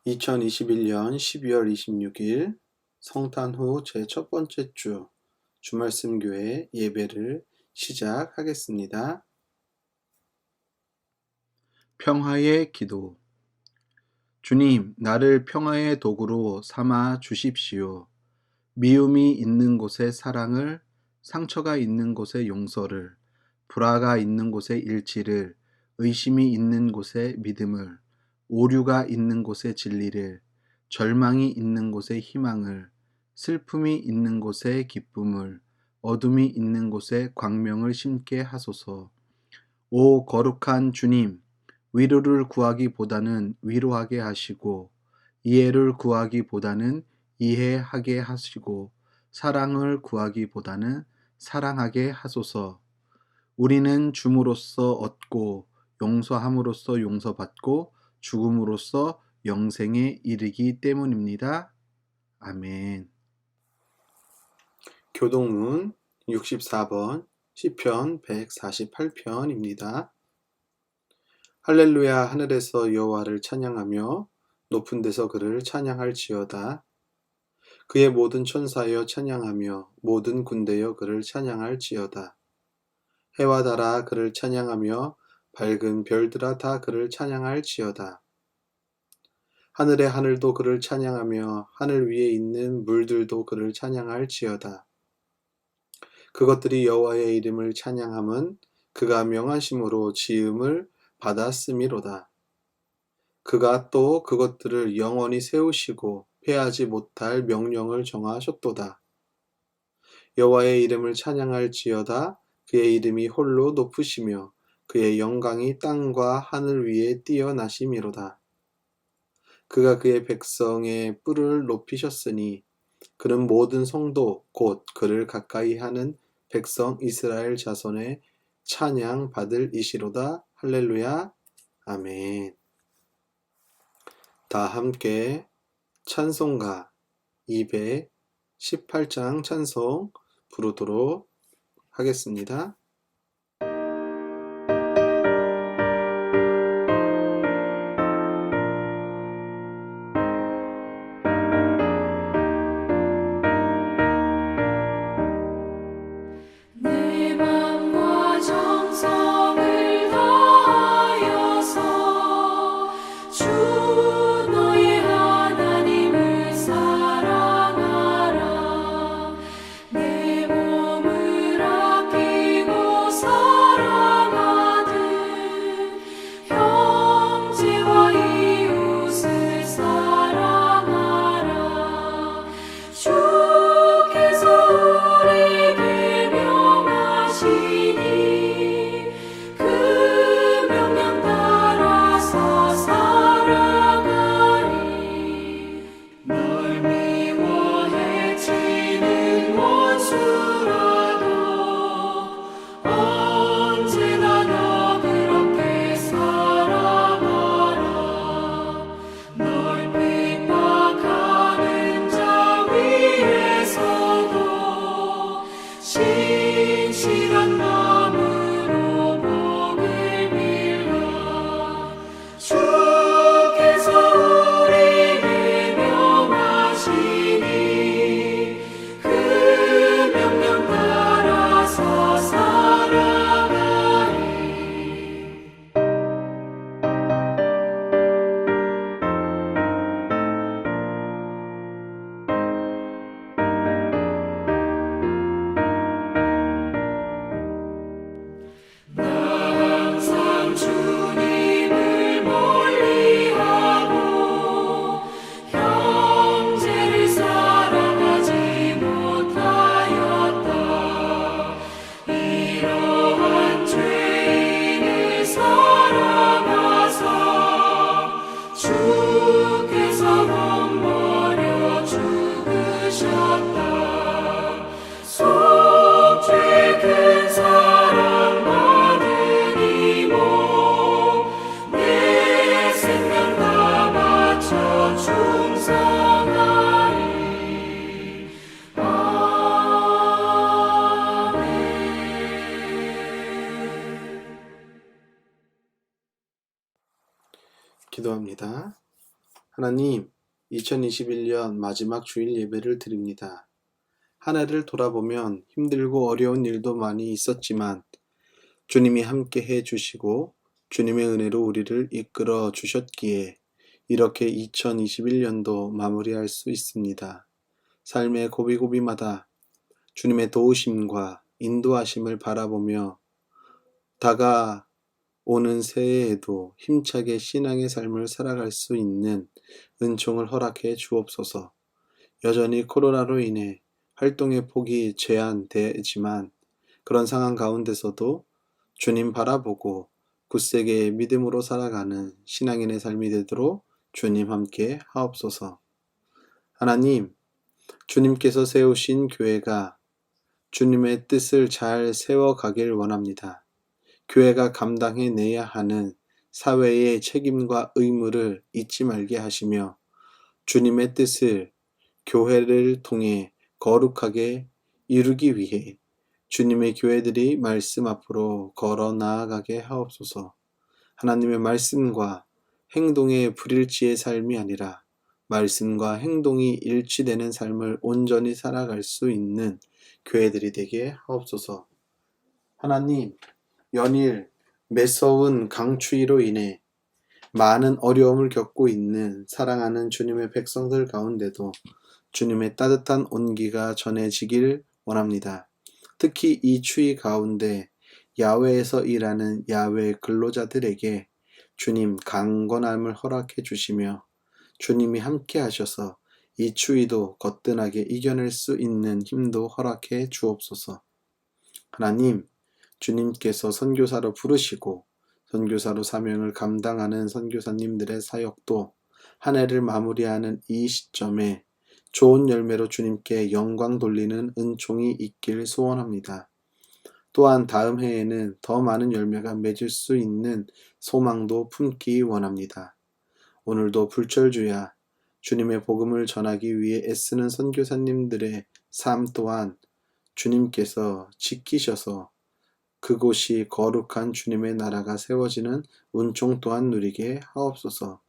2021년 12월 26일 성탄 후 제 첫 번째 주 주말씀교회 예배를 시작하겠습니다. 평화의 기도. 주님, 나를 평화의 도구로 삼아 주십시오. 미움이 있는 곳에 사랑을, 상처가 있는 곳에 용서를, 불화가 있는 곳에 일치를, 의심이 있는 곳에 믿음을, 오류가 있는 곳에 진리를, 절망이 있는 곳에 희망을, 슬픔이 있는 곳에 기쁨을, 어둠이 있는 곳에 광명을 심게 하소서. 오 거룩한 주님, 위로를 구하기보다는 위로하게 하시고, 이해를 구하기보다는 이해하게 하시고, 사랑을 구하기보다는 사랑하게 하소서. 우리는 줌으로써 얻고, 용서함으로써 용서받고, 죽음으로써 영생에 이르기 때문입니다. 아멘. 교동문 64번 시편 148편입니다. 할렐루야. 하늘에서 여호와를 찬양하며 높은 데서 그를 찬양할지어다. 그의 모든 천사여 찬양하며 모든 군대여 그를 찬양할지어다. 해와 달아 그를 찬양하며 밝은 별들아 다 그를 찬양할지어다. 하늘의 하늘도 그를 찬양하며 하늘 위에 있는 물들도 그를 찬양할지어다. 그것들이 여호와의 이름을 찬양함은 그가 명하심으로 지음을 받았음이로다. 그가 또 그것들을 영원히 세우시고 패하지 못할 명령을 정하셨도다. 여호와의 이름을 찬양할지어다. 그의 이름이 홀로 높으시며 그의 영광이 땅과 하늘 위에 뛰어나심이로다. 그가 그의 백성의 뿔을 높이셨으니 그는 모든 성도 곧 그를 가까이 하는 백성 이스라엘 자손의 찬양 받을 이시로다. 할렐루야. 아멘. 다 함께 찬송가 218장 찬송 부르도록 하겠습니다. 기도합니다. 하나님, 2021년 마지막 주일 예배를 드립니다. 한 해를 돌아보면 힘들고 어려운 일도 많이 있었지만 주님이 함께 해 주시고 주님의 은혜로 우리를 이끌어 주셨기에 이렇게 2021년도 마무리할 수 있습니다. 삶의 고비고비마다 주님의 도우심과 인도하심을 바라보며 다가오는 새해에도 힘차게 신앙의 삶을 살아갈 수 있는 은총을 허락해 주옵소서. 여전히 코로나로 인해 활동의 폭이 제한되지만 그런 상황 가운데서도 주님 바라보고 굳세게 믿음으로 살아가는 신앙인의 삶이 되도록 주님 함께 하옵소서. 하나님, 주님께서 세우신 교회가 주님의 뜻을 잘 세워가길 원합니다. 교회가 감당해내야 하는 사회의 책임과 의무를 잊지 말게 하시며 주님의 뜻을 교회를 통해 거룩하게 이루기 위해 주님의 교회들이 말씀 앞으로 걸어 나아가게 하옵소서. 하나님의 말씀과 행동의 불일치의 삶이 아니라 말씀과 행동이 일치되는 삶을 온전히 살아갈 수 있는 교회들이 되게 하옵소서. 하나님, 연일 매서운 강추위로 인해 많은 어려움을 겪고 있는 사랑하는 주님의 백성들 가운데도 주님의 따뜻한 온기가 전해지길 원합니다. 특히 이 추위 가운데 야외에서 일하는 야외 근로자들에게 주님 강건함을 허락해 주시며 주님이 함께 하셔서 이 추위도 거뜬하게 이겨낼 수 있는 힘도 허락해 주옵소서. 하나님, 주님께서 선교사로 부르시고 선교사로 사명을 감당하는 선교사님들의 사역도 한 해를 마무리하는 이 시점에 좋은 열매로 주님께 영광 돌리는 은총이 있길 소원합니다. 또한 다음 해에는 더 많은 열매가 맺을 수 있는 소망도 품기 원합니다. 오늘도 불철주야 주님의 복음을 전하기 위해 애쓰는 선교사님들의 삶 또한 주님께서 지키셔서 그곳이 거룩한 주님의 나라가 세워지는 은총 또한 누리게 하옵소서.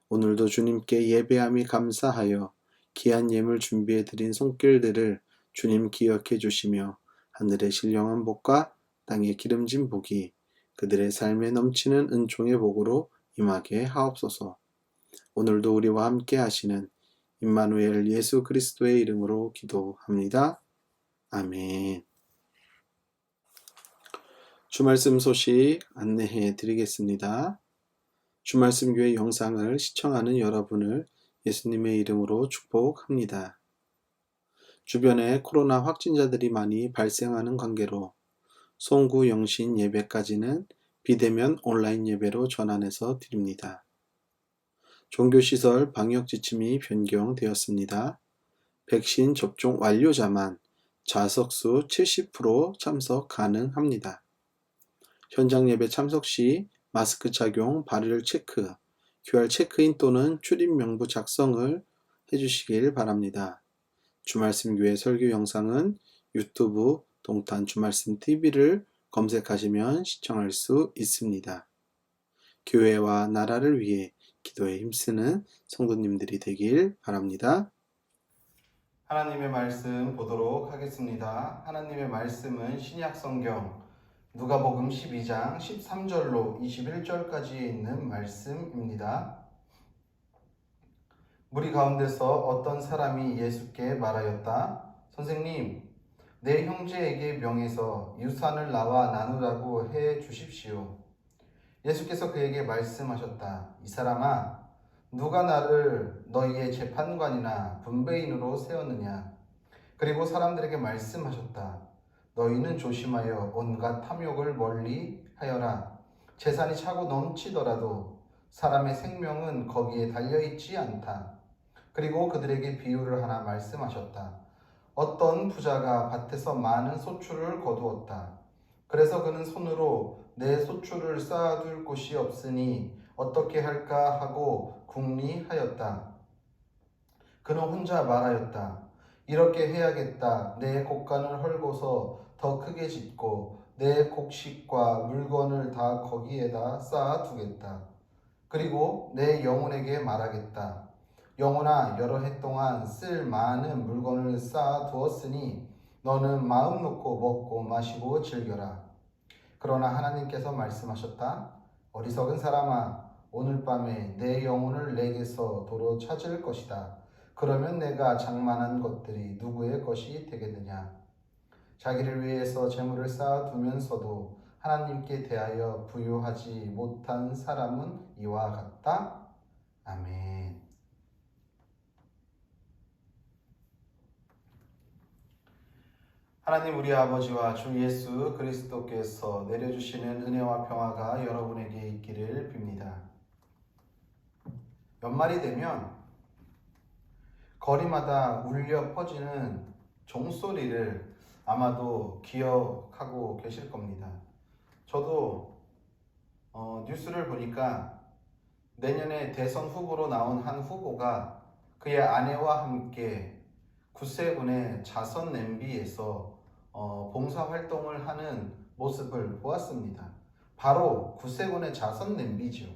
오늘도 주님께 예배함이 감사하여 귀한 예물 준비해 드린 손길들을 주님 기억해 주시며 하늘의 신령한 복과 땅의 기름진 복이 그들의 삶에 넘치는 은총의 복으로 임하게 하옵소서. 오늘도 우리와 함께 하시는 임마누엘 예수 그리스도의 이름으로 기도합니다. 아멘. 주말씀 소식 안내해 드리겠습니다. 주말씀 교회 영상을 시청하는 여러분을 예수님의 이름으로 축복합니다. 주변에 코로나 확진자들이 많이 발생하는 관계로 송구 영신 예배까지는 비대면 온라인 예배로 전환해서 드립니다. 종교시설 방역 지침이 변경되었습니다. 백신 접종 완료자만 좌석수 70% 참석 가능합니다. 현장 예배 참석 시 마스크 착용, 발열 체크, QR 체크인 또는 출입 명부 작성을 해주시길 바랍니다. 주말씀 교회 설교 영상은 유튜브 동탄 주말씀 TV를 검색하시면 시청할 수 있습니다. 교회와 나라를 위해 기도에 힘쓰는 성도님들이 되길 바랍니다. 하나님의 말씀 보도록 하겠습니다. 하나님의 말씀은 신약 성경 누가복음 12장 13절로 21절까지에 있는 말씀입니다. 무리 가운데서 어떤 사람이 예수께 말하였다. 선생님, 내 형제에게 명해서 유산을 나와 나누라고 해 주십시오. 예수께서 그에게 말씀하셨다. 이 사람아, 누가 나를 너희의 재판관이나 분배인으로 세웠느냐? 그리고 사람들에게 말씀하셨다. 너희는 조심하여 온갖 탐욕을 멀리 하여라. 재산이 차고 넘치더라도 사람의 생명은 거기에 달려있지 않다. 그리고 그들에게 비유를 하나 말씀하셨다. 어떤 부자가 밭에서 많은 소출을 거두었다. 그래서 그는 손으로 내 소출을 쌓아둘 곳이 없으니 어떻게 할까 하고 궁리하였다. 그는 혼자 말하였다. 이렇게 해야겠다. 내 곡간을 헐고서 더 크게 짓고 내 곡식과 물건을 다 거기에다 쌓아두겠다. 그리고 내 영혼에게 말하겠다. 영혼아, 여러 해 동안 쓸 많은 물건을 쌓아 두었으니 너는 마음 놓고 먹고 마시고 즐겨라. 그러나 하나님께서 말씀하셨다. 어리석은 사람아, 오늘 밤에 내 영혼을 내게서 도로 찾을 것이다. 그러면 내가 장만한 것들이 누구의 것이 되겠느냐? 자기를 위해서 재물을 쌓아두면서도 하나님께 대하여 부유하지 못한 사람은 이와 같다. 아멘. 하나님 우리 아버지와 주 예수 그리스도께서 내려주시는 은혜와 평화가 여러분에게 있기를 빕니다. 연말이 되면 거리마다 울려 퍼지는 종소리를 아마도 기억하고 계실 겁니다. 저도 뉴스를 보니까 내년에 대선 후보로 나온 한 후보가 그의 아내와 함께 구세군의 자선 냄비에서 봉사활동을 하는 모습을 보았습니다. 바로 구세군의 자선 냄비죠.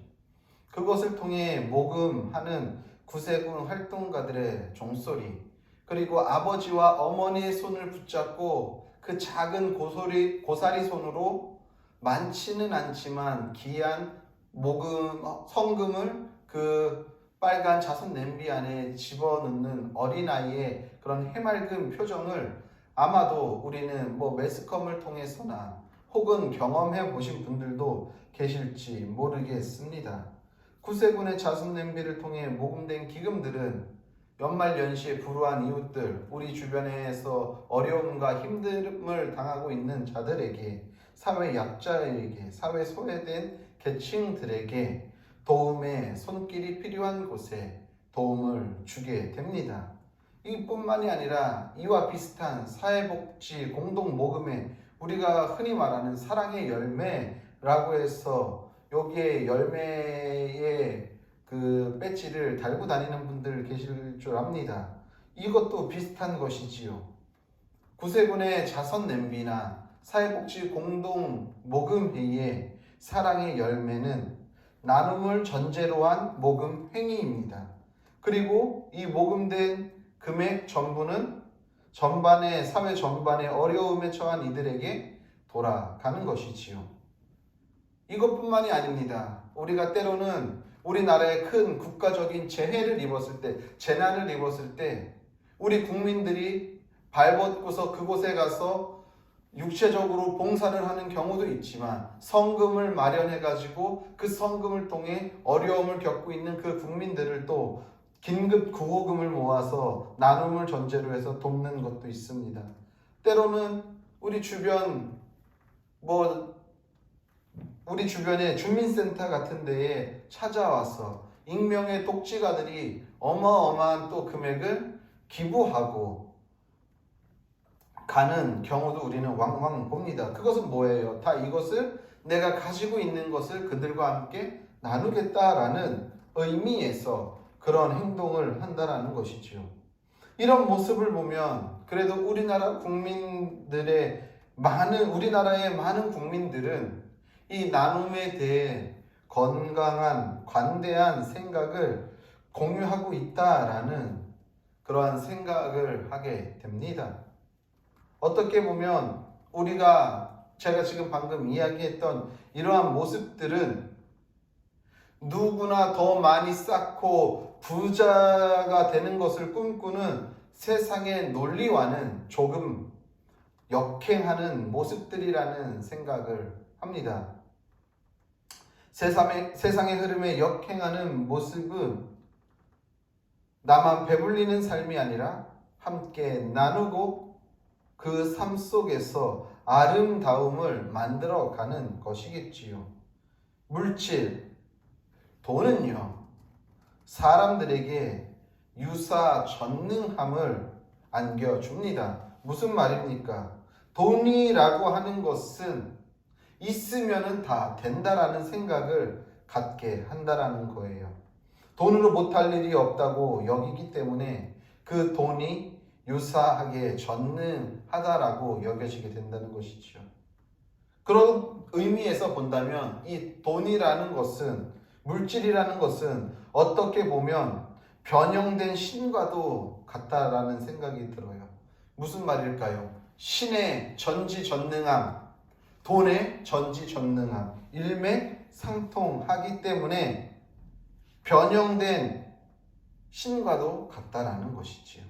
그것을 통해 모금하는 구세군 활동가들의 종소리, 그리고 아버지와 어머니의 손을 붙잡고 그 작은 고사리 손으로 많지는 않지만 귀한 성금을 그 빨간 자선 냄비 안에 집어넣는 어린아이의 그런 해맑은 표정을 아마도 우리는 매스컴을 통해서나 혹은 경험해 보신 분들도 계실지 모르겠습니다. 구세군의 자선 냄비를 통해 모금된 기금들은 연말연시에 불우한 이웃들, 우리 주변에서 어려움과 힘듦을 당하고 있는 자들에게, 사회 약자에게, 사회 소외된 계층들에게 도움의 손길이 필요한 곳에 도움을 주게 됩니다. 이뿐만이 아니라 이와 비슷한 사회복지 공동모금에 우리가 흔히 말하는 사랑의 열매라고 해서 여기에 열매의 그 배지를 달고 다니는 분들 계실 줄 압니다. 이것도 비슷한 것이지요. 구세군의 자선 냄비나 사회복지 공동 모금회의의 사랑의 열매는 나눔을 전제로 한 모금 행위입니다. 그리고 이 모금된 금액 전부는 사회 전반의 어려움에 처한 이들에게 돌아가는 것이지요. 이것뿐만이 아닙니다. 우리가 때로는 우리나라에 큰 국가적인 재난을 입었을 때 우리 국민들이 발벗고서 그곳에 가서 육체적으로 봉사를 하는 경우도 있지만 성금을 마련해 가지고 그 성금을 통해 어려움을 겪고 있는 그 국민들을 또 긴급 구호금을 모아서 나눔을 전제로 해서 돕는 것도 있습니다. 때로는 우리 주변에 주민센터 같은 데에 찾아와서 익명의 독지가들이 어마어마한 또 금액을 기부하고 가는 경우도 우리는 왕왕 봅니다. 그것은 뭐예요? 다 이것을 내가 가지고 있는 것을 그들과 함께 나누겠다라는 의미에서 그런 행동을 한다라는 것이죠. 이런 모습을 보면 그래도 우리나라의 많은 국민들은 이 나눔에 대해 건강한 관대한 생각을 공유하고 있다라는 그러한 생각을 하게 됩니다. 어떻게 보면 제가 지금 방금 이야기했던 이러한 모습들은 누구나 더 많이 쌓고 부자가 되는 것을 꿈꾸는 세상의 논리와는 조금 역행하는 모습들이라는 생각을 합니다. 세상의 흐름에 역행하는 모습은 나만 배불리는 삶이 아니라 함께 나누고 그 삶 속에서 아름다움을 만들어가는 것이겠지요. 물질, 돈은요, 사람들에게 유사전능함을 안겨줍니다. 무슨 말입니까? 돈이라고 하는 것은 있으면 다 된다라는 생각을 갖게 한다라는 거예요. 돈으로 못할 일이 없다고 여기기 때문에 그 돈이 유사하게 전능하다라고 여겨지게 된다는 것이죠. 그런 의미에서 본다면 이 돈이라는 것은 물질이라는 것은 어떻게 보면 변형된 신과도 같다라는 생각이 들어요. 무슨 말일까요? 신의 전지전능함, 돈의 전지전능함, 일맥상통하기 때문에 변형된 신과도 같다라는 것이지요.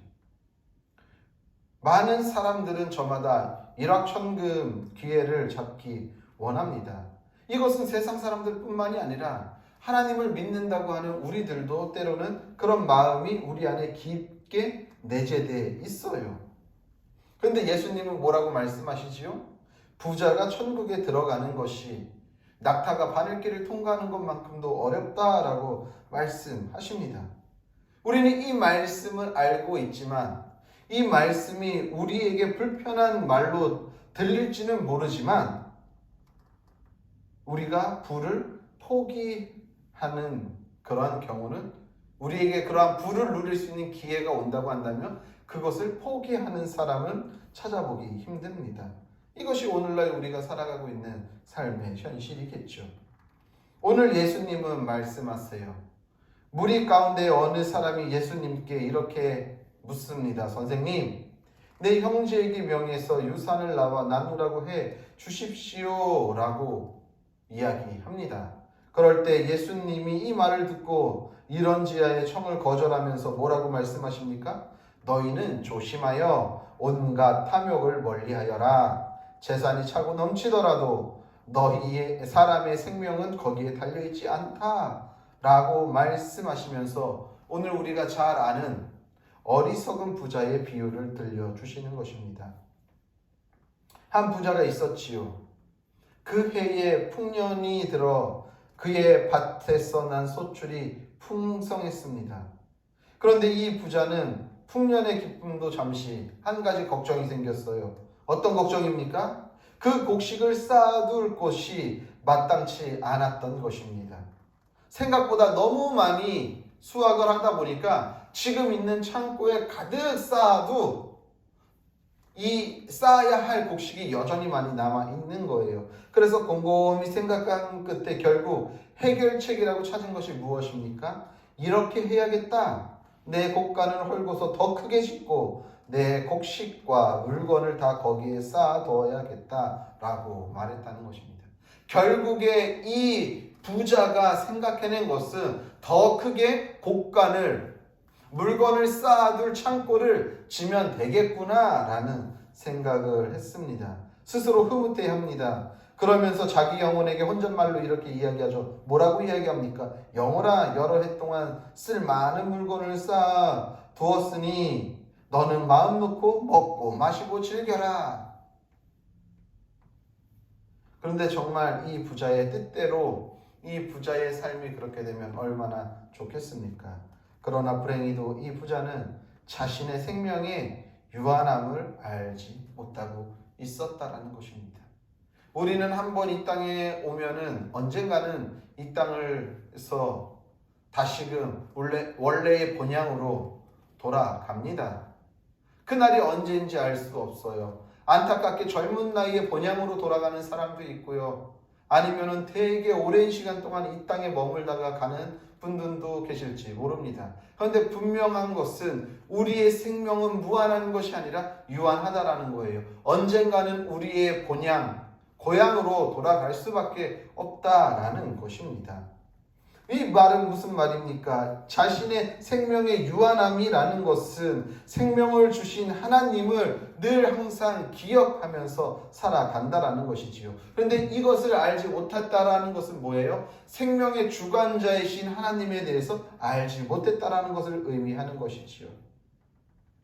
많은 사람들은 저마다 일확천금 기회를 잡기 원합니다. 이것은 세상 사람들 뿐만이 아니라 하나님을 믿는다고 하는 우리들도 때로는 그런 마음이 우리 안에 깊게 내재되어 있어요. 그런데 예수님은 뭐라고 말씀하시지요? 부자가 천국에 들어가는 것이 낙타가 바늘길을 통과하는 것만큼도 어렵다라고 말씀하십니다. 우리는 이 말씀을 알고 있지만 이 말씀이 우리에게 불편한 말로 들릴지는 모르지만 우리가 부를 포기하는 그러한 경우는 우리에게 그러한 부를 누릴 수 있는 기회가 온다고 한다면 그것을 포기하는 사람은 찾아보기 힘듭니다. 이것이 오늘날 우리가 살아가고 있는 삶의 현실이겠죠. 오늘 예수님은 말씀하세요. 무리 가운데 어느 사람이 예수님께 이렇게 묻습니다. 선생님, 내 형제에게 명해서 유산을 나와 나누라고 해 주십시오 라고 이야기합니다. 그럴 때 예수님이 이 말을 듣고 이런지하의 청을 거절하면서 뭐라고 말씀하십니까? 너희는 조심하여 온갖 탐욕을 멀리하여라. 재산이 차고 넘치더라도 너희의 사람의 생명은 거기에 달려있지 않다 라고 말씀하시면서 오늘 우리가 잘 아는 어리석은 부자의 비유를 들려주시는 것입니다. 한 부자가 있었지요. 그 해에 풍년이 들어 그의 밭에서 난 소출이 풍성했습니다. 그런데 이 부자는 풍년의 기쁨도 잠시 한 가지 걱정이 생겼어요. 어떤 걱정입니까? 그 곡식을 쌓아둘 곳이 마땅치 않았던 것입니다. 생각보다 너무 많이 수확을 하다 보니까 지금 있는 창고에 가득 쌓아도 이 쌓아야 할 곡식이 여전히 많이 남아 있는 거예요. 그래서 곰곰이 생각한 끝에 결국 해결책이라고 찾은 것이 무엇입니까? 이렇게 해야겠다. 내 곡간을 헐고서 더 크게 짓고 내 곡식과 물건을 다 거기에 쌓아둬야겠다라고 말했다는 것입니다. 결국에 이 부자가 생각해낸 것은 더 크게 곡간을 물건을 쌓아둘 창고를 지면 되겠구나라는 생각을 했습니다. 스스로 흐뭇해합니다. 그러면서 자기 영혼에게 혼잣말로 이렇게 이야기하죠. 뭐라고 이야기합니까? 영혼아, 여러 해 동안 쓸 많은 물건을 쌓아 두었으니 너는 마음 놓고 먹고 마시고 즐겨라. 그런데 정말 이 부자의 뜻대로 이 부자의 삶이 그렇게 되면 얼마나 좋겠습니까? 그러나 불행히도 이 부자는 자신의 생명의 유한함을 알지 못하고 있었다라는 것입니다. 우리는 한번 이 땅에 오면은 언젠가는 이 땅에서 다시금 원래의 본향으로 돌아갑니다. 그날이 언제인지 알 수 없어요. 안타깝게 젊은 나이에 본향으로 돌아가는 사람도 있고요. 아니면은 되게 오랜 시간 동안 이 땅에 머물다가 가는 분들도 계실지 모릅니다. 그런데 분명한 것은 우리의 생명은 무한한 것이 아니라 유한하다라는 거예요. 언젠가는 우리의 본향, 고향으로 돌아갈 수밖에 없다라는 것입니다. 이 말은 무슨 말입니까? 자신의 생명의 유한함이라는 것은 생명을 주신 하나님을 늘 항상 기억하면서 살아간다라는 것이지요. 그런데 이것을 알지 못했다라는 것은 뭐예요? 생명의 주관자이신 하나님에 대해서 알지 못했다라는 것을 의미하는 것이지요.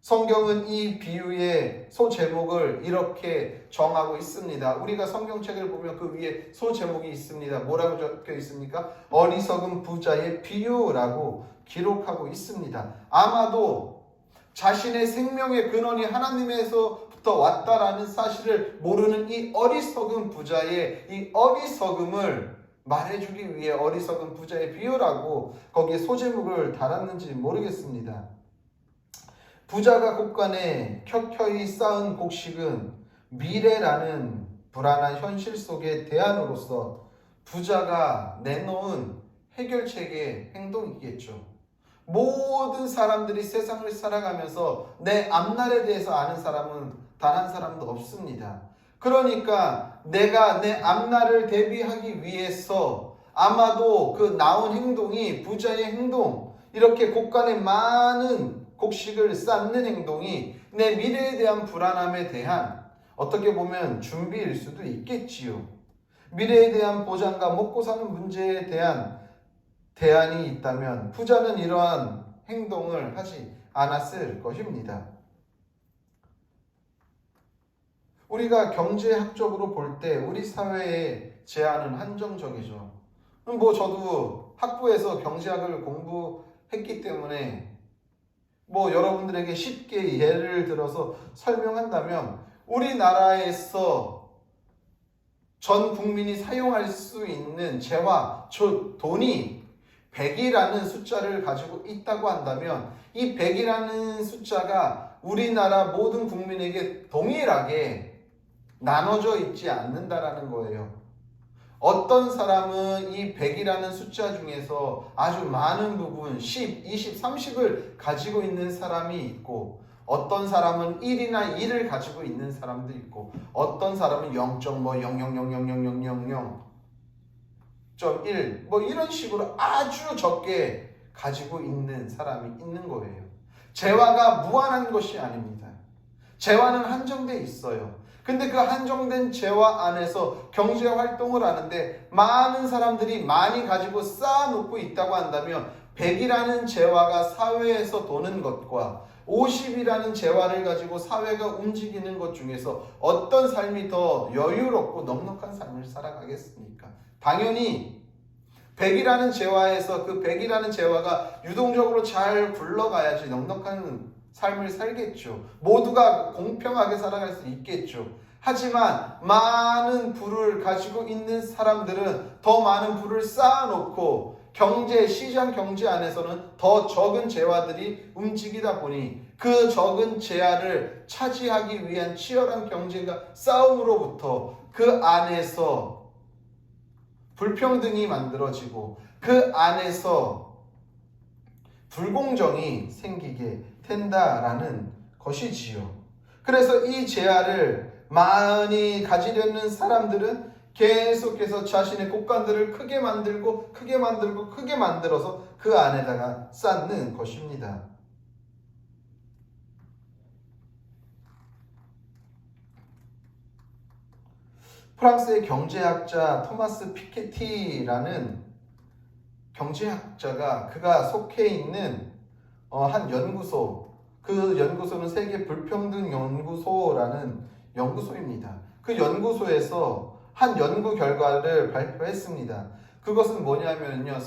성경은 이 비유의 소제목을 이렇게 정하고 있습니다. 우리가 성경책을 보면 그 위에 소제목이 있습니다. 뭐라고 적혀 있습니까? 어리석은 부자의 비유라고 기록하고 있습니다. 아마도 자신의 생명의 근원이 하나님에서부터 왔다라는 사실을 모르는 이 어리석은 부자의 이 어리석음을 말해주기 위해 어리석은 부자의 비유라고 거기에 소제목을 달았는지 모르겠습니다. 부자가 곡간에 켜켜이 쌓은 곡식은 미래라는 불안한 현실 속의 대안으로서 부자가 내놓은 해결책의 행동이겠죠. 모든 사람들이 세상을 살아가면서 내 앞날에 대해서 아는 사람은 단 한 사람도 없습니다. 그러니까 내가 내 앞날을 대비하기 위해서 아마도 그 나온 행동이 부자의 행동, 이렇게 곳간에 많은 곡식을 쌓는 행동이 내 미래에 대한 불안함에 대한 어떻게 보면 준비일 수도 있겠지요. 미래에 대한 보장과 먹고 사는 문제에 대한 대안이 있다면 부자는 이러한 행동을 하지 않았을 것입니다. 우리가 경제학적으로 볼 때 우리 사회의 제한은 한정적이죠. 저도 학부에서 경제학을 공부했기 때문에 여러분들에게 쉽게 예를 들어서 설명한다면 우리나라에서 전 국민이 사용할 수 있는 재화, 즉 돈이 100이라는 숫자를 가지고 있다고 한다면 이 100이라는 숫자가 우리나라 모든 국민에게 동일하게 나눠져 있지 않는다라는 거예요. 어떤 사람은 이 100이라는 숫자 중에서 아주 많은 부분 10, 20, 30을 가지고 있는 사람이 있고 어떤 사람은 1이나 2를 가지고 있는 사람도 있고 어떤 사람은 0.00000.1 이런 식으로 아주 적게 가지고 있는 사람이 있는 거예요. 재화가 무한한 것이 아닙니다. 재화는 한정돼 있어요. 근데 그 한정된 재화 안에서 경제 활동을 하는데 많은 사람들이 많이 가지고 쌓아놓고 있다고 한다면 100이라는 재화가 사회에서 도는 것과 50이라는 재화를 가지고 사회가 움직이는 것 중에서 어떤 삶이 더 여유롭고 넉넉한 삶을 살아가겠습니까? 당연히 100이라는 재화에서 그 100이라는 재화가 유동적으로 잘 굴러가야지 넉넉한 삶을 살겠죠. 모두가 공평하게 살아갈 수 있겠죠. 하지만 많은 부를 가지고 있는 사람들은 더 많은 부를 쌓아놓고 시장 경제 안에서는 더 적은 재화들이 움직이다 보니 그 적은 재화를 차지하기 위한 치열한 경쟁과 싸움으로부터 그 안에서 불평등이 만들어지고 그 안에서 불공정이 생기게 된다라는 것이지요. 그래서 이 재화를 많이 가지려는 사람들은 계속해서 자신의 곳간들을 크게 만들고 크게 만들고 크게 만들어서 그 안에다가 쌓는 것입니다. 프랑스의 경제학자 토마스 피케티라는 경제학자가 그가 속해 있는 한 연구소, 그 연구소는 세계 불평등 연구소라는 연구소입니다. 그 연구소에서 한 연구 결과를 발표했습니다. 그것은 뭐냐면요,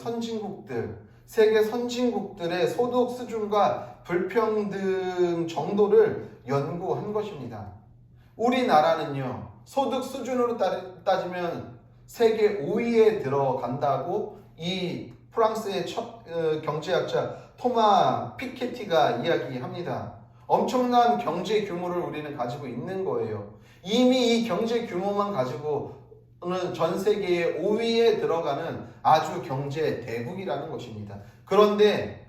세계 선진국들의 소득 수준과 불평등 정도를 연구한 것입니다. 우리나라는요, 소득 수준으로 따지면 세계 5위에 들어간다고 이 프랑스의 경제학자 토마 피케티가 이야기합니다. 엄청난 경제 규모를 우리는 가지고 있는 거예요. 이미 이 경제 규모만 가지고는 전 세계의 5위에 들어가는 아주 경제 대국이라는 것입니다. 그런데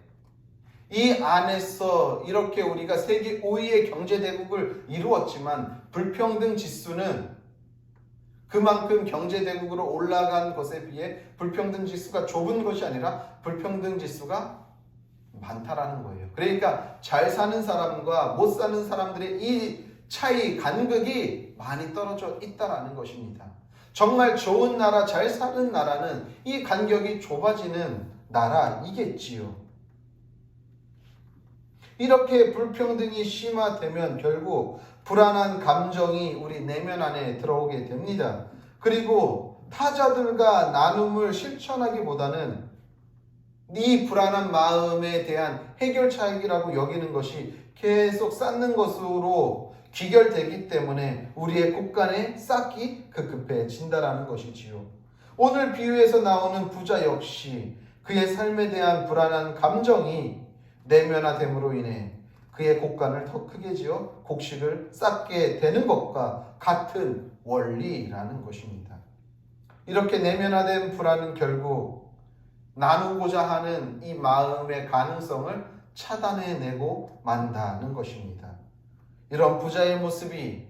이 안에서 이렇게 우리가 세계 5위의 경제 대국을 이루었지만 불평등 지수는 그만큼 경제 대국으로 올라간 것에 비해 불평등 지수가 좁은 것이 아니라 불평등 지수가 많다라는 거예요. 그러니까 잘 사는 사람과 못 사는 사람들의 이 차이, 간극이 많이 떨어져 있다라는 것입니다. 정말 좋은 나라, 잘 사는 나라는 이 간격이 좁아지는 나라이겠지요. 이렇게 불평등이 심화되면 결국 불안한 감정이 우리 내면 안에 들어오게 됩니다. 그리고 타자들과 나눔을 실천하기보다는 이 불안한 마음에 대한 해결책이라고 여기는 것이 계속 쌓는 것으로 귀결되기 때문에 우리의 곳간에 쌓기 급급해진다라는 것이지요. 오늘 비유에서 나오는 부자 역시 그의 삶에 대한 불안한 감정이 내면화됨으로 인해 그의 곳간을 더 크게 지어 곡식을 쌓게 되는 것과 같은 원리라는 것입니다. 이렇게 내면화된 불안은 결국 나누고자 하는 이 마음의 가능성을 차단해내고 만다는 것입니다. 이런 부자의 모습이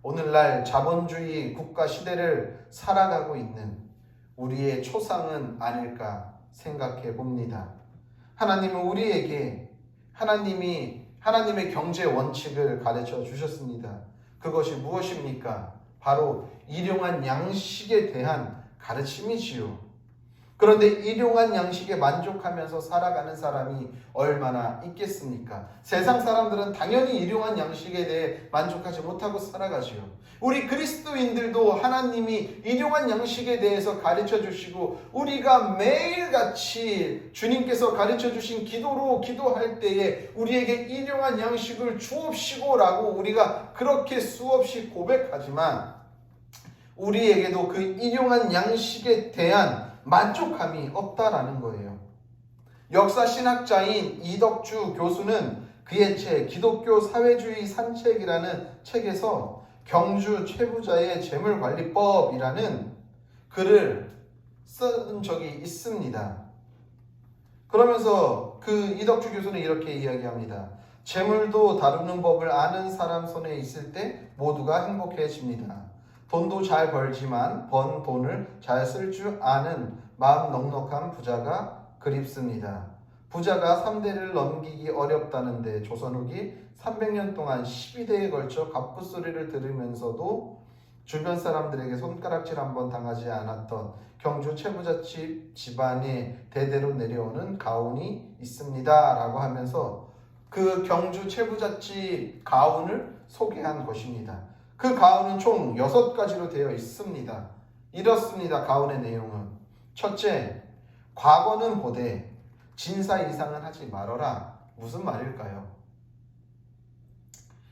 오늘날 자본주의 국가 시대를 살아가고 있는 우리의 초상은 아닐까 생각해 봅니다. 하나님은 우리에게 하나님의 경제 원칙을 가르쳐 주셨습니다. 그것이 무엇입니까? 바로 일용할 양식에 대한 가르침이지요. 그런데 일용할 양식에 만족하면서 살아가는 사람이 얼마나 있겠습니까? 세상 사람들은 당연히 일용할 양식에 대해 만족하지 못하고 살아가지요. 우리 그리스도인들도 하나님이 일용할 양식에 대해서 가르쳐 주시고 우리가 매일같이 주님께서 가르쳐 주신 기도로 기도할 때에 우리에게 일용할 양식을 주옵시고라고 우리가 그렇게 수없이 고백하지만 우리에게도 그 일용할 양식에 대한 만족함이 없다라는 거예요. 역사 신학자인 이덕주 교수는 그의 책 기독교 사회주의 산책이라는 책에서 경주 최부자의 재물관리법이라는 글을 쓴 적이 있습니다. 그러면서 그 이덕주 교수는 이렇게 이야기합니다. 재물도 다루는 법을 아는 사람 손에 있을 때 모두가 행복해집니다. 돈도 잘 벌지만 번 돈을 잘 쓸 줄 아는 마음 넉넉한 부자가 그립습니다. 부자가 3대를 넘기기 어렵다는데 조선 후기 300년 동안 12대에 걸쳐 갑부소리를 들으면서도 주변 사람들에게 손가락질 한번 당하지 않았던 경주 최부잣집 집안에 대대로 내려오는 가훈이 있습니다 라고 하면서 그 경주 최부잣집 가훈을 소개한 것입니다. 그 가훈은 총 6가지로 되어 있습니다. 이렇습니다. 가훈의 내용은 첫째, 과거는 보되 진사 이상은 하지 말어라. 무슨 말일까요?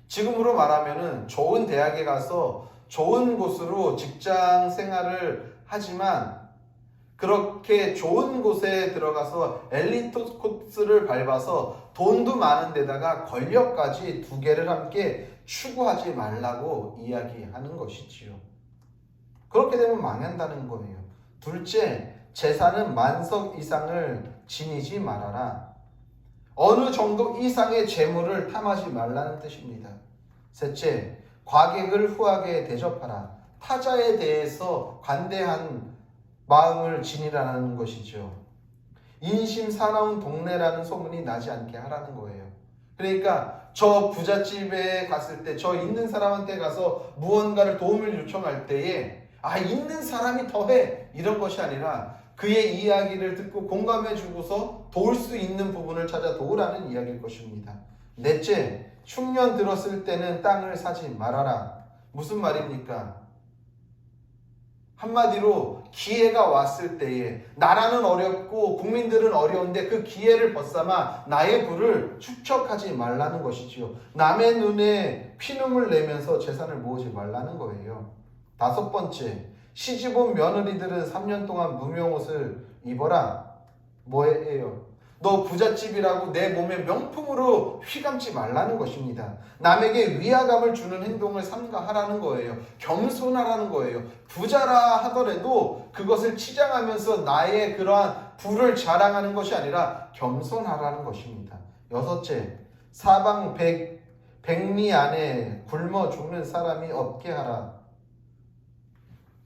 지금으로 말하면은 좋은 대학에 가서 좋은 곳으로 직장 생활을 하지만 그렇게 좋은 곳에 들어가서 엘리트 코스를 밟아서 돈도 많은 데다가 권력까지 2개를 함께 추구하지 말라고 이야기하는 것이지요. 그렇게 되면 망한다는 거예요. 둘째, 재산은 만석 이상을 지니지 말아라. 어느 정도 이상의 재물을 탐하지 말라는 뜻입니다. 셋째, 과객을 후하게 대접하라. 타자에 대해서 관대한 마음을 지니라는 것이죠. 인심 사나운 동네라는 소문이 나지 않게 하라는 거예요. 그러니까 저 부잣집에 갔을 때 저 있는 사람한테 가서 무언가를 도움을 요청할 때에 있는 사람이 더해 이런 것이 아니라 그의 이야기를 듣고 공감해 주고서 도울 수 있는 부분을 찾아 도우라는 이야기일 것입니다. 넷째, 흉년 들었을 때는 땅을 사지 말아라. 무슨 말입니까? 한마디로 기회가 왔을 때에 나라는 어렵고 국민들은 어려운데 그 기회를 벗삼아 나의 부를 축적하지 말라는 것이지요. 남의 눈에 피눈물 내면서 재산을 모으지 말라는 거예요. 5번째, 시집온 며느리들은 3년 동안 무명옷을 입어라. 뭐예요? 너 부잣집이라고 내 몸에 명품으로 휘감지 말라는 것입니다. 남에게 위화감을 주는 행동을 삼가하라는 거예요. 겸손하라는 거예요. 부자라 하더라도 그것을 치장하면서 나의 그러한 부를 자랑하는 것이 아니라 겸손하라는 것입니다. 6째, 사방 백리 안에 굶어 죽는 사람이 없게 하라.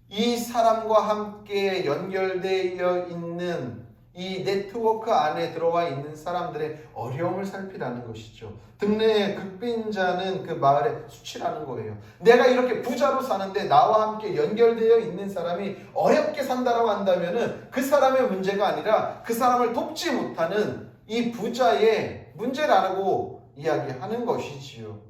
이 사람과 함께 연결되어 있는 이 네트워크 안에 들어와 있는 사람들의 어려움을 살피라는 것이죠. 등내의 극빈자는 그 마을의 수치라는 거예요. 내가 이렇게 부자로 사는데 나와 함께 연결되어 있는 사람이 어렵게 산다라고 한다면은 그 사람의 문제가 아니라 그 사람을 돕지 못하는 이 부자의 문제라고 이야기하는 것이지요.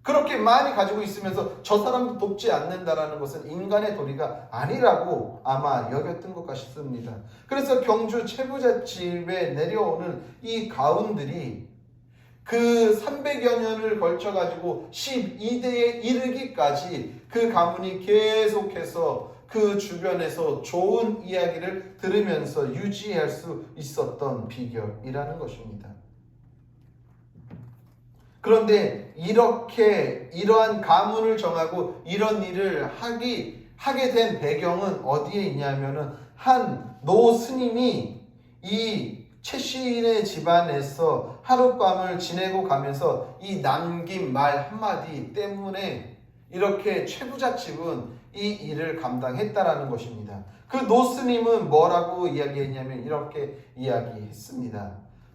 그렇게 많이 가지고 있으면서 저 사람도 돕지 않는다라는 것은 인간의 도리가 아니라고 아마 여겼던 것 같습니다. 그래서 경주 최부잣집에 내려오는 이 가훈들이 그 300여 년을 걸쳐가지고 12대에 이르기까지 그 가문이 계속해서 그 주변에서 좋은 이야기를 들으면서 유지할 수 있었던 비결이라는 것입니다. 그런데 이러한 가문을 정하고 이런 일을 하게 된 배경은 어디에 있냐면은 한 노 스님이 이 최 시인의 집안에서 하룻밤을 지내고 가면서 이 남긴 말 한마디 때문에 이렇게 최 부잣집은 이 일을 감당했다라는 것입니다. 그 노 스님은 뭐라고 이야기했냐면 이렇게 이야기했습니다.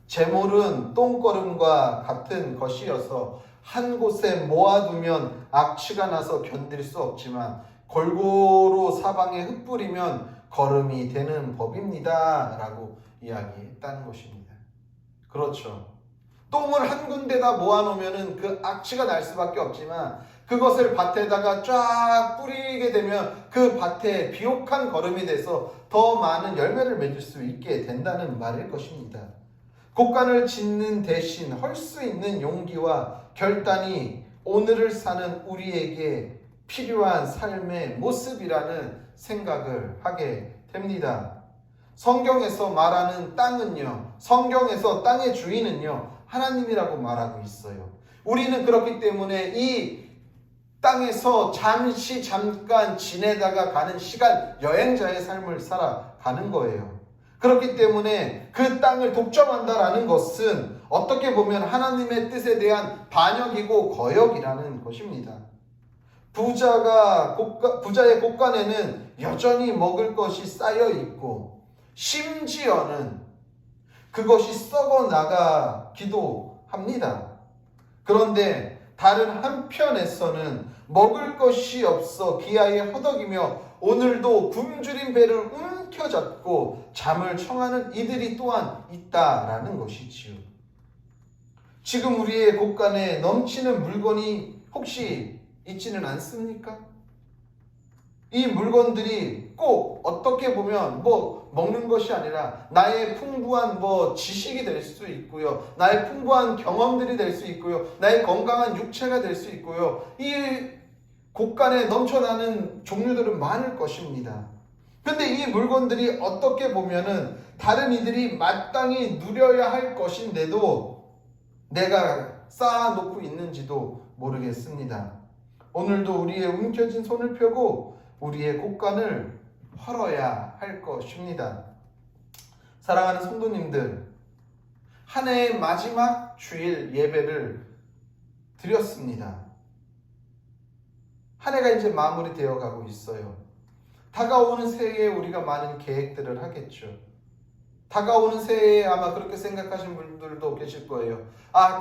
재물은 똥거름과 같은 것이어서 한 곳에 모아두면 악취가 나서 견딜 수 없지만 골고루 사방에 흩뿌리면 거름이 되는 법입니다 라고 이야기했다는 것입니다. 그렇죠. 똥을 한 군데다 모아놓으면 그 악취가 날 수밖에 없지만 그것을 밭에다가 쫙 뿌리게 되면 그 밭에 비옥한 거름이 돼서 더 많은 열매를 맺을 수 있게 된다는 말일 것입니다. 곡간을 짓는 대신 할 수 있는 용기와 결단이 오늘을 사는 우리에게 필요한 삶의 모습이라는 생각을 하게 됩니다. 성경에서 말하는 땅은요, 성경에서 땅의 주인은요, 하나님이라고 말하고 있어요. 우리는 그렇기 때문에 이 땅에서 잠깐 지내다가 가는 시간, 여행자의 삶을 살아가는 거예요. 그렇기 때문에 그 땅을 독점한다라는 것은 어떻게 보면 하나님의 뜻에 대한 반역이고 거역이라는 것입니다. 부자의 곳간에는 여전히 먹을 것이 쌓여 있고 심지어는 그것이 썩어 나가기도 합니다. 그런데 다른 한편에서는 먹을 것이 없어 기아에 허덕이며 오늘도 굶주린 배를 움켜잡고 잠을 청하는 이들이 또한 있다라는 것이지요. 지금 우리의 곳간에 넘치는 물건이 혹시 있지는 않습니까? 이 물건들이 꼭 어떻게 보면 먹는 것이 아니라 나의 풍부한 지식이 될 수 있고요. 나의 풍부한 경험들이 될 수 있고요. 나의 건강한 육체가 될 수 있고요. 이 곳간에 넘쳐나는 종류들은 많을 것입니다. 근데 이 물건들이 어떻게 보면은 다른 이들이 마땅히 누려야 할 것인데도 내가 쌓아놓고 있는지도 모르겠습니다. 오늘도 우리의 움켜진 손을 펴고 우리의 곳간을 헐어야 할 것입니다. 사랑하는 성도님들, 한 해의 마지막 주일 예배를 드렸습니다. 한 해가 이제 마무리되어 가고 있어요. 다가오는 새해에 우리가 많은 계획들을 하겠죠. 다가오는 새해에 아마 그렇게 생각하시는 분들도 계실 거예요.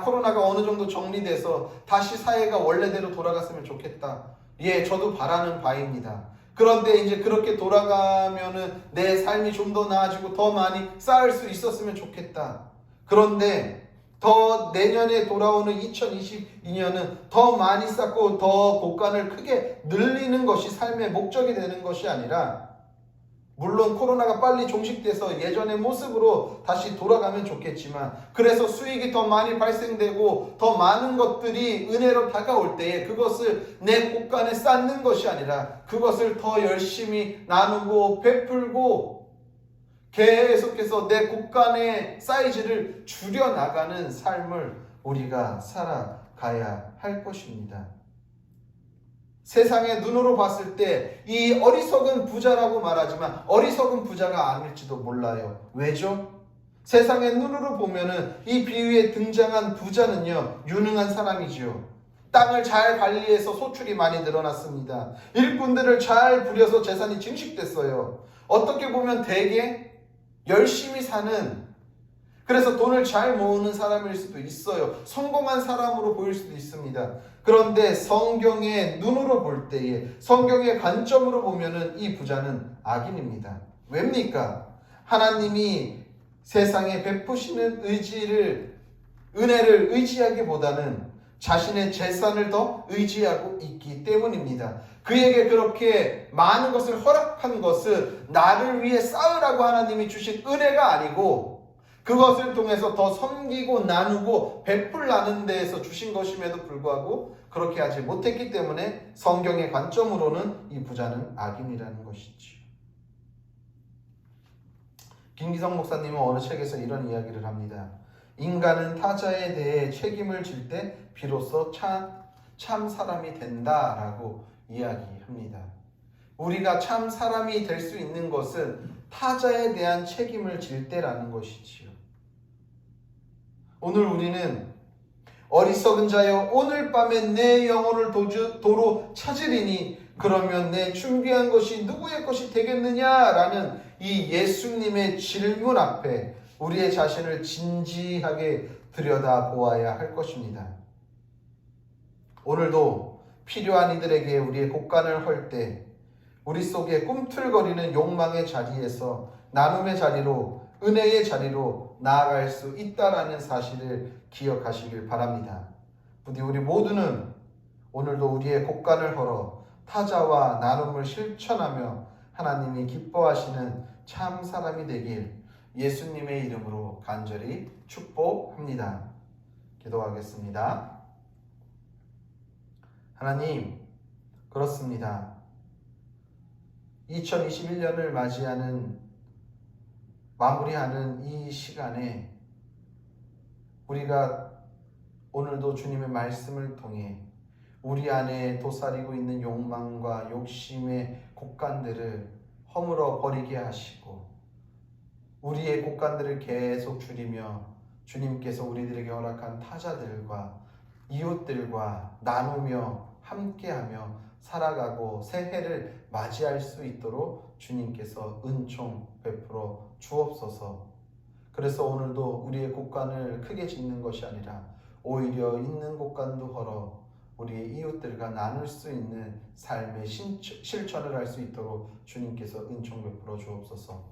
코로나가 어느 정도 정리돼서 다시 사회가 원래대로 돌아갔으면 좋겠다. 예, 저도 바라는 바입니다. 그런데 이제 그렇게 돌아가면은 내 삶이 좀 더 나아지고 더 많이 쌓을 수 있었으면 좋겠다. 그런데 더 내년에 돌아오는 2022년은 더 많이 쌓고 더 곳간을 크게 늘리는 것이 삶의 목적이 되는 것이 아니라, 물론 코로나가 빨리 종식돼서 예전의 모습으로 다시 돌아가면 좋겠지만, 그래서 수익이 더 많이 발생되고 더 많은 것들이 은혜로 다가올 때에 그것을 내 곳간에 쌓는 것이 아니라 그것을 더 열심히 나누고 베풀고 계속해서 내 곳간의 사이즈를 줄여나가는 삶을 우리가 살아가야 할 것입니다. 세상의 눈으로 봤을 때 이 어리석은 부자라고 말하지만 어리석은 부자가 아닐지도 몰라요. 왜죠? 세상의 눈으로 보면은 이 비유에 등장한 부자는요, 유능한 사람이지요. 땅을 잘 관리해서 소출이 많이 늘어났습니다. 일꾼들을 잘 부려서 재산이 증식됐어요. 어떻게 보면 되게 열심히 사는, 그래서 돈을 잘 모으는 사람일 수도 있어요. 성공한 사람으로 보일 수도 있습니다. 그런데 성경의 눈으로 볼 때에, 성경의 관점으로 보면은 이 부자는 악인입니다. 왜입니까? 하나님이 세상에 베푸시는 은혜를 의지하기보다는 자신의 재산을 더 의지하고 있기 때문입니다. 그에게 그렇게 많은 것을 허락한 것은 나를 위해 쌓으라고 하나님이 주신 은혜가 아니고 그것을 통해서 더 섬기고 나누고 베풀라는 데에서 주신 것임에도 불구하고 그렇게 하지 못했기 때문에 성경의 관점으로는 이 부자는 악인이라는 것이지요. 김기성 목사님은 어느 책에서 이런 이야기를 합니다. 인간은 타자에 대해 책임을 질 때 비로소 참 사람이 된다라고 이야기합니다. 우리가 참 사람이 될 수 있는 것은 타자에 대한 책임을 질 때라는 것이지요. 오늘 우리는 어리석은 자여 오늘 밤에 내 영혼을 도로 찾으리니 그러면 내 준비한 것이 누구의 것이 되겠느냐라는 이 예수님의 질문 앞에 우리의 자신을 진지하게 들여다보아야 할 것입니다. 오늘도 필요한 이들에게 우리의 곡간을 헐 때 우리 속에 꿈틀거리는 욕망의 자리에서 나눔의 자리로, 은혜의 자리로 나아갈 수 있다라는 사실을 기억하시길 바랍니다. 부디 우리 모두는 오늘도 우리의 곡간을 헐어 타자와 나눔을 실천하며 하나님이 기뻐하시는 참 사람이 되길 예수님의 이름으로 간절히 축복합니다. 기도하겠습니다. 하나님, 그렇습니다. 2021년을 마무리하는 이 시간에 우리가 오늘도 주님의 말씀을 통해 우리 안에 도사리고 있는 욕망과 욕심의 곡간들을 허물어 버리게 하시고 우리의 곡간들을 계속 줄이며 주님께서 우리들에게 허락한 타자들과 이웃들과 나누며 함께하며 살아가고 새해를 맞이할 수 있도록 주님께서 은총 베풀어 주옵소서. 그래서 오늘도 우리의 곡간을 크게 짓는 것이 아니라 오히려 있는 곡간도 헐어 우리의 이웃들과 나눌 수 있는 삶의 실천을 할 수 있도록 주님께서 은총 베풀어 주옵소서.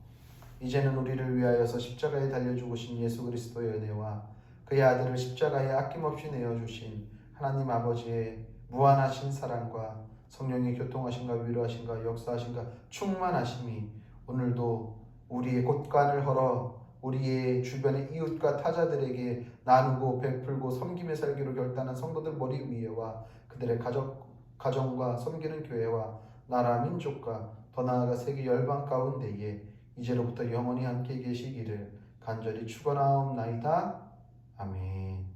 이제는 우리를 위하여서 십자가에 달려 죽으신 예수 그리스도의 은혜와 그의 아들을 십자가에 아낌없이 내어주신 하나님 아버지의 무한하신 사랑과 성령의 교통하심과 위로하심과 역사하심과 충만하심이 오늘도 우리의 곡간을 헐어 우리의 주변의 이웃과 타자들에게 나누고 베풀고 섬김의 살기로 결단한 성도들 머리 위에와 그들의 가정과 섬기는 교회와 나라 민족과 더 나아가 세계 열방 가운데에 이제로부터 영원히 함께 계시기를 간절히 축원하옵나이다. 아멘.